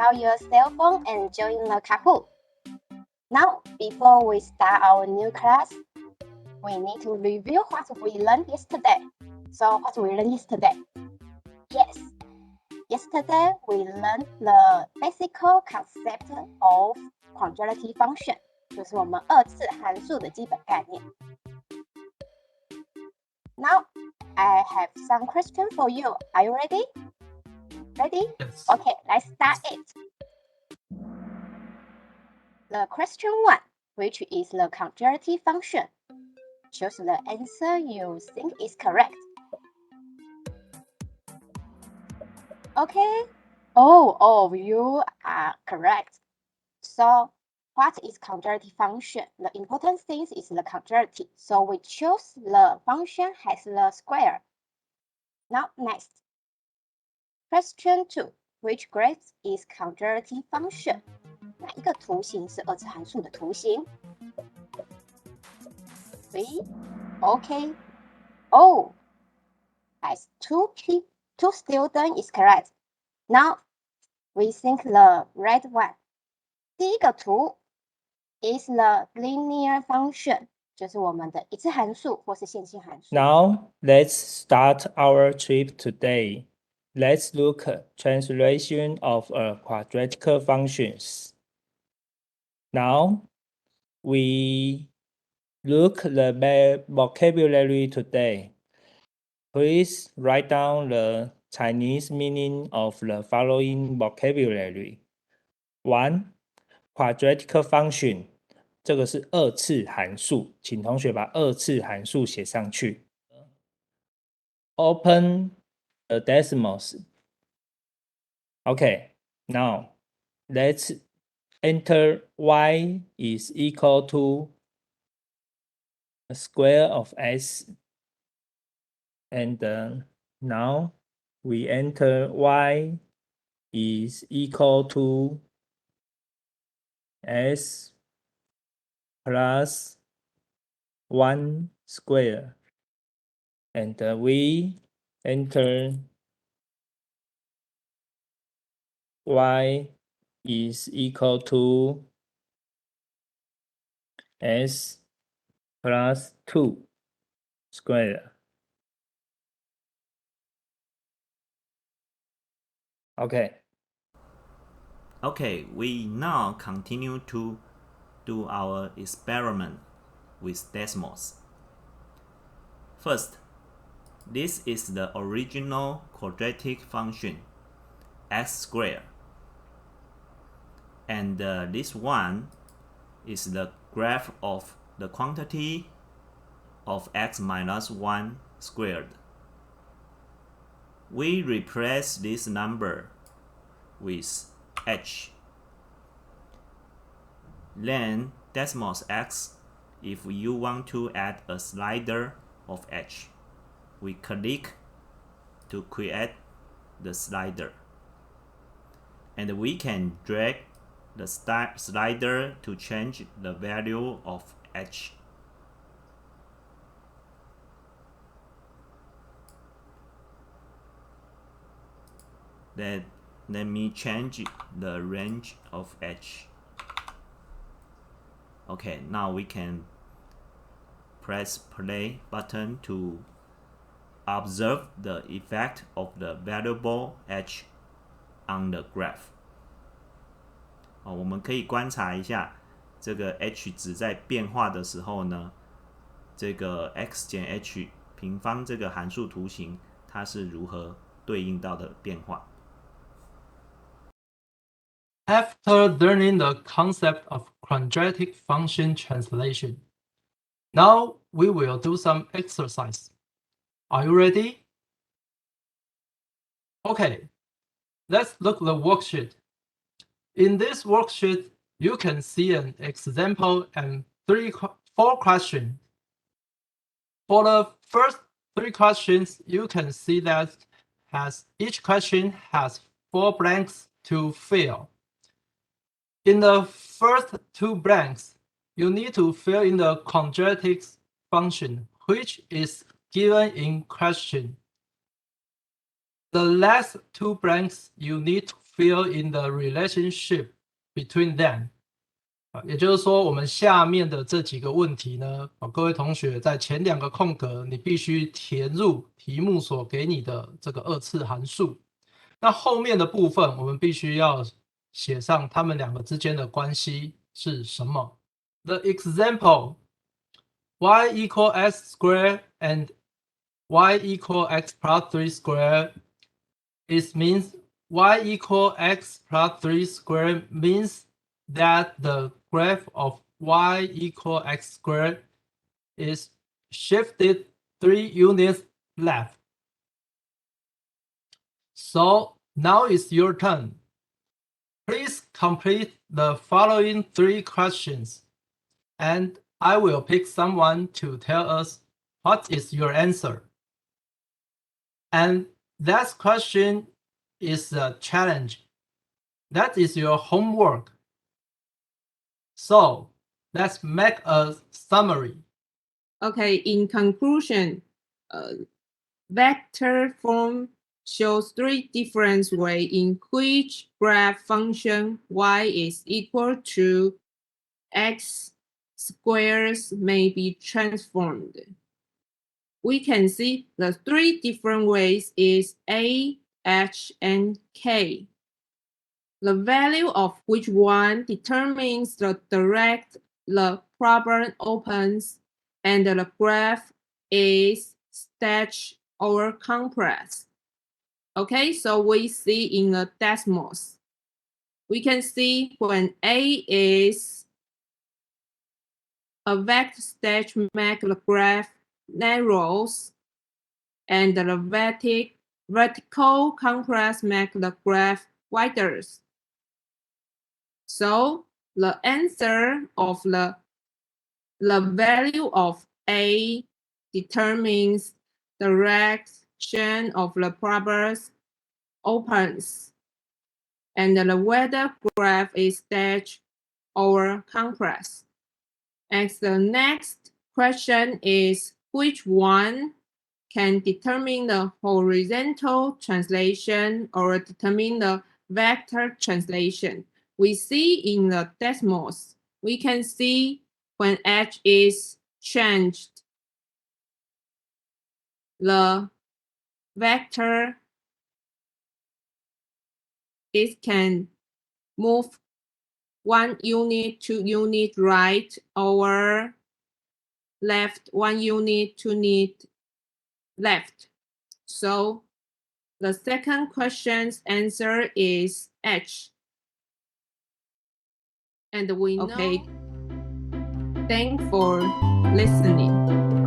out your cell phone and join the Kahoot. Now, before we start our new class, we need to review what we learned yesterday. So, what we learned yesterday? Yes, yesterday we learned the basic concept of quadratic function, 就是我们二次函数的基本概念。Now, I have some questions for you. Are you ready? Ready? Yes. Okay, let's start it. The question 1, which is the quadratic function? Choose the answer you think is correct. Okay. Oh, all of you are correct. So, what is quadratic function? The important thing is the quadratic. So we choose the function has the square. Now, next. Question 2. Which graph is quadratic function? 哪一个图形是二次函数的图形 ？3. Okay. Oh, as two students is correct. Now, we think the red one. 第一个图 is the linear function, 就是我们的一次函数或是线性函数。 Now, let's start our trip today. Let's look at translation of a quadratic functions. Now, we look the vocabulary today. Please write down the Chinese meaning of the following vocabulary. 1. Quadratic function. 这个是二次函数，请同学把二次函数写上去。Open the decimals. Okay, now let's enter y is equal to the square of s. And now we enter y is equal to s plus 1 square. And we enter y is equal to s plus 2 square. Okay. Okay, we now continue to do our experiment with decimals. First, this is the original quadratic function, x squared. And this one is the graph of the quantity of x minus 1 squared. We replace this number with h. Then decimals x, if you want to add a slider of h, we click to create the slider. And we can drag the slider to change the value of h. Then let me change the range of h. Okay, now we can press play button to observe the effect of the variable h on the graph. 我们可以观察一下这个 h 值在变化的时候呢，这个 x 减 h 平方这个函数图形它是如何对应到的变化。After learning the concept of quadratic function translation, now we will do some exercise. Are you ready? Okay, let's look at the worksheet. In this worksheet, you can see an example and 4 questions. For the first 3 questions, you can see that each question has 4 blanks to fill. In the first 2 blanks, you need to fill in the quadratic function, which is given in question. The last 2 blanks you need to fill in the relationship between them。也就是说，我们下面的这几个问题呢，各位同学在前2个空格，你必须填入题目所给你的这个2次函数。那后面的部分，我们必须要写上它们2个之间的关系是什么。The example y equal x squared and y equal x plus 3 squared it means y equal x plus 3 squared means that the graph of y equal x squared is shifted 3 units left. So now it's your turn. Please complete the following 3 questions, and I will pick someone to tell us what is your answer. And that question is a challenge. That is your homework. So let's make a summary. Okay, in conclusion, vector form shows 3 different ways in which graph function y is equal to x squares may be transformed. We can see the 3 different ways is A, H, and K. The value of which one determines the direct the problem opens, and the graph is stretched or compressed. Okay, so we see in the decimals. We can see when A is a vector stage make the graph narrows, and the vertical compress make the graph wider. So the answer of the value of A determines the direction of the problems opens, and the whether graph is stretched or compressed. And the next question is which one can determine the horizontal translation or determine the vector translation. We see in the decimals, we can see when H is changed, the vector it can move 1 unit, 2 unit right or left, 1 unit, 2 unit left. So the second question's answer is H. And we know. Thanks for listening.